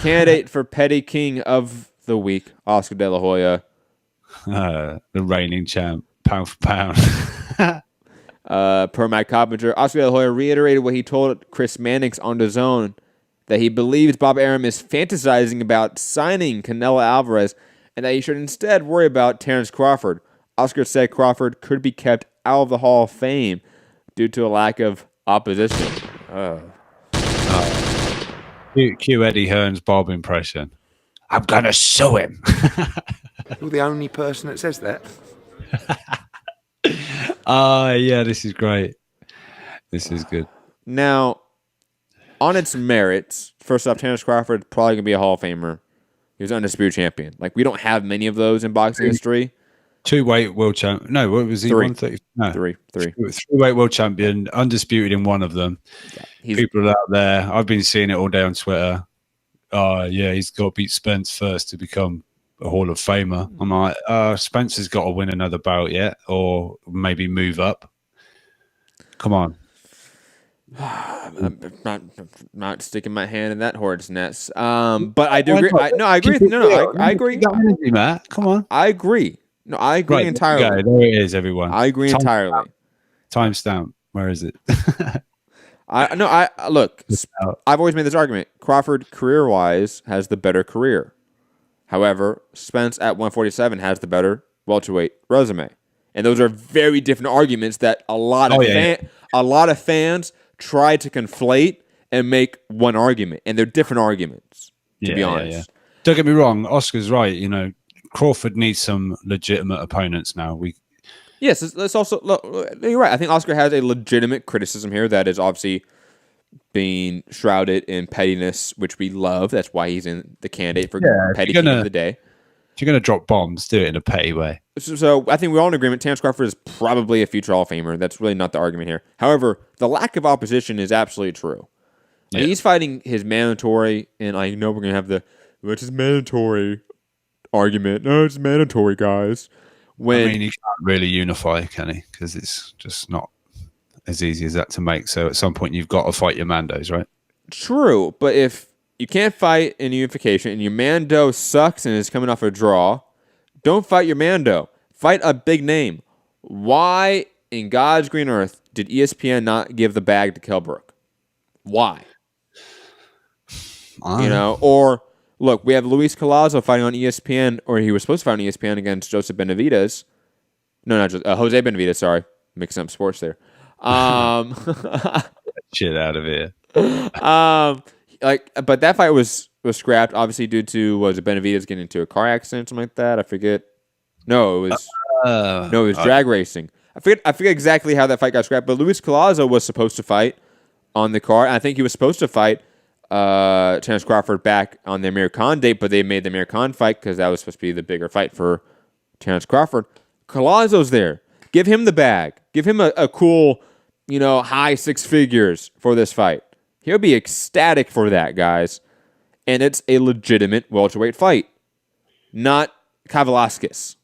candidate for Petty King of the Week, Oscar De La Hoya. The reigning champ, pound for pound. Per Matt Coppinger, Oscar De La Hoya reiterated what he told Chris Mannix on DAZN, that he believes Bob Arum is fantasizing about signing Canelo Alvarez and that he should instead worry about Terence Crawford. Oscar said Crawford could be kept out of the Hall of Fame due to a lack of opposition. Cue Eddie Hearn's Bob impression. I'm going to sue him. You're the only person that says that. Yeah, this is great. This is good. Now, on its merits, first off, Terence Crawford probably going to be a Hall of Famer. He was undisputed champion. Like, we don't have many of those in boxing history. Two-weight world champion. No, what was he? 130? No. Three. Three-weight world champion, undisputed in one of them. Yeah, people out there, I've been seeing it all day on Twitter. Yeah, he's got to beat Spence first to become a Hall of Famer. I'm like, Spencer's got to win another bout yet, or maybe move up. Come on. I'm not sticking my hand in that hornet's nest. But I do agree. I agree. I agree. Matt. Come on. I agree. No, I agree entirely. Okay, there it is, everyone. I agree entirely. Timestamp. Where is it? Look. I've always made this argument. Crawford, career-wise, has the better career. However, Spence at 147 has the better welterweight resume, and those are very different arguments that a lot of fans try to conflate and make one argument, and they're different arguments. To be honest, don't get me wrong. Oscar's right. You know, Crawford needs some legitimate opponents now. Yes, let's also look. You're right. I think Oscar has a legitimate criticism here that is obviously being shrouded in pettiness, which we love. That's why he's in the candidate for Petty King of the Day. If you're going to drop bombs, do it in a petty way. So I think we're all in agreement. Terence Crawford is probably a future Hall of Famer. That's really not the argument here. However, the lack of opposition is absolutely true. Yeah. He's fighting his mandatory, and I know we're going to have which is mandatory argument. No, it's mandatory, guys. He can't really unify, can he? Because it's just not as easy as that to make. So at some point, you've got to fight your Mandos, right? True, but if you can't fight in unification and your Mando sucks and is coming off a draw, don't fight your Mando. Fight a big name. Why in God's green earth did ESPN not give the bag to Kell Brook? Why? Or look, we have Luis Collazo fighting on ESPN, or he was supposed to fight on ESPN against Joseph Benavidez. No, not Jose Benavidez. Sorry, mixing up sports there. Shit out of here. But that fight was scrapped, obviously due to Benavidez getting into a car accident, something like that. I forget. No, it was drag racing. I forget exactly how that fight got scrapped. But Luis Collazo was supposed to fight on the card. I think he was supposed to fight Terence Crawford back on the Amir Khan date, but they made the Amir Khan fight because that was supposed to be the bigger fight for Terence Crawford. Collazo's there. Give him the bag. Give him a cool, high six figures for this fight. He'll be ecstatic for that, guys. And it's a legitimate welterweight fight. Not Kavalaskis.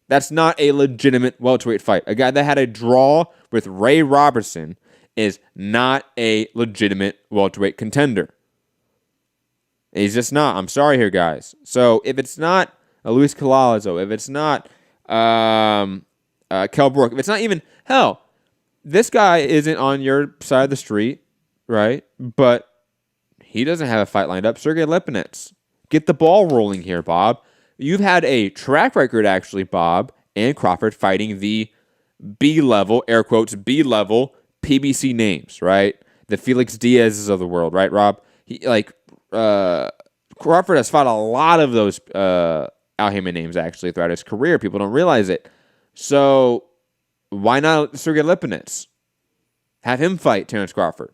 That's not a legitimate welterweight fight. A guy that had a draw with Ray Robertson is not a legitimate welterweight contender. He's just not. I'm sorry here, guys. So if it's not Luis Collazo, if it's not Kell Brook, if it's not even, hell, this guy isn't on your side of the street, right? But he doesn't have a fight lined up. Sergey Lipinets. Get the ball rolling here, Bob. You've had a track record, actually, Bob and Crawford, fighting the B-level, air quotes, B-level PBC names, right? The Felix Diaz's of the world, right, Rob? Crawford has fought a lot of those Al Haymon names, actually, throughout his career. People don't realize it. So why not Sergey Lipinets? Have him fight Terence Crawford.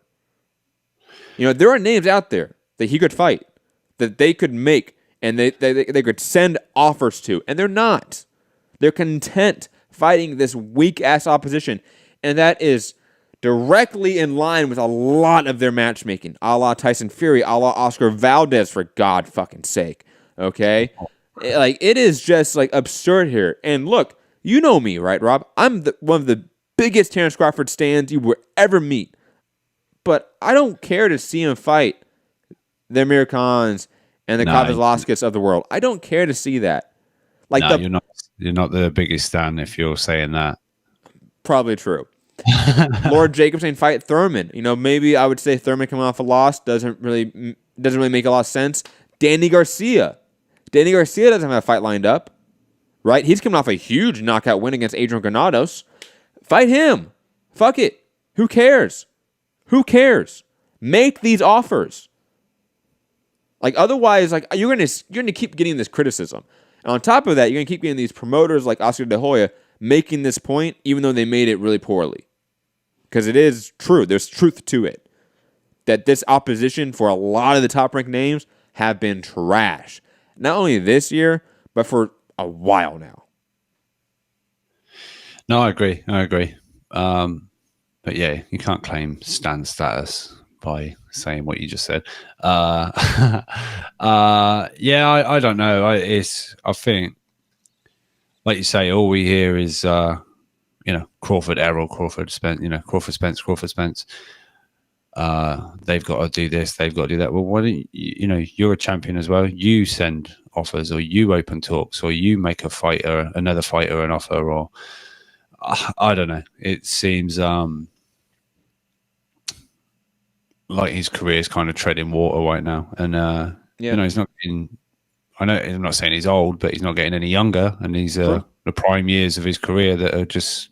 There are names out there that he could fight, that they could make, and they could send offers to, and they're not. They're content fighting this weak-ass opposition, and that is directly in line with a lot of their matchmaking, a la Tyson Fury, a la Oscar Valdez, for God fucking sake, okay? It is just, absurd here. And look, you know me, right, Rob? I'm one of the biggest Terence Crawford stands you will ever meet. But I don't care to see him fight the Amir Khans and the Kavazlaskis of the world. I don't care to see that. Like you're not the biggest stan if you're saying that. Probably true. Lord Jacobson fight Thurman. Maybe I would say Thurman coming off a loss doesn't really make a lot of sense. Danny Garcia doesn't have a fight lined up, right? He's coming off a huge knockout win against Adrian Granados. Fight him. Fuck it. Who cares? Make these offers. Like otherwise, like you're gonna keep getting this criticism, and on top of that, you're gonna keep getting these promoters like Oscar De Hoya making this point, even though they made it really poorly. Because it is true. There's truth to it. That this opposition for a lot of the top-ranked names have been trash. Not only this year, but for a while now. No, I agree. But yeah, you can't claim stan status by saying what you just said. Yeah, I don't know. I think, like you say, all we hear is Crawford, Errol, Crawford, Spence, Crawford, Spence. They've got to do this, they've got to do that. Well, why don't you're a champion as well. You send offers, or you open talks, or you make another fighter an offer, or I don't know. It seems like his career is kind of treading water right now, and he's not getting. I know I'm not saying he's old, but he's not getting any younger, and he's the prime years of his career that are just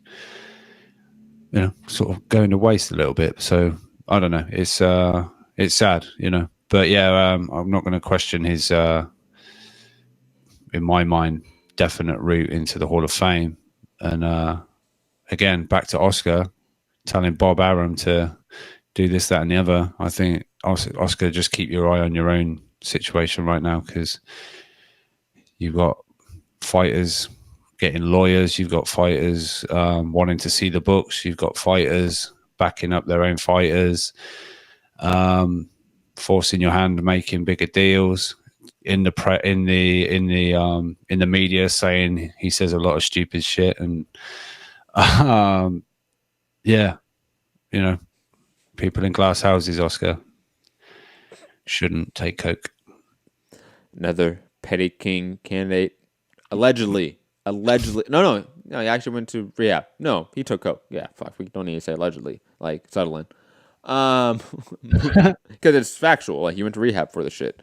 sort of going to waste a little bit. So I don't know. It's sad, But yeah, I'm not going to question his, in my mind, definite route into the Hall of Fame. And again, back to Oscar, telling Bob Arum to do this, that, and the other. I think Oscar, just keep your eye on your own situation right now, because you've got fighters getting lawyers, you've got fighters wanting to see the books, you've got fighters backing up their own fighters, forcing your hand, making bigger deals in the media, saying he says a lot of stupid shit, and people in glass houses, Oscar, shouldn't take coke. Another petty king candidate, allegedly. No, he actually went to rehab. No, he took coke. Yeah, fuck, we don't need to say allegedly. Like, settle in. Because it's factual. Like, he went to rehab for the shit.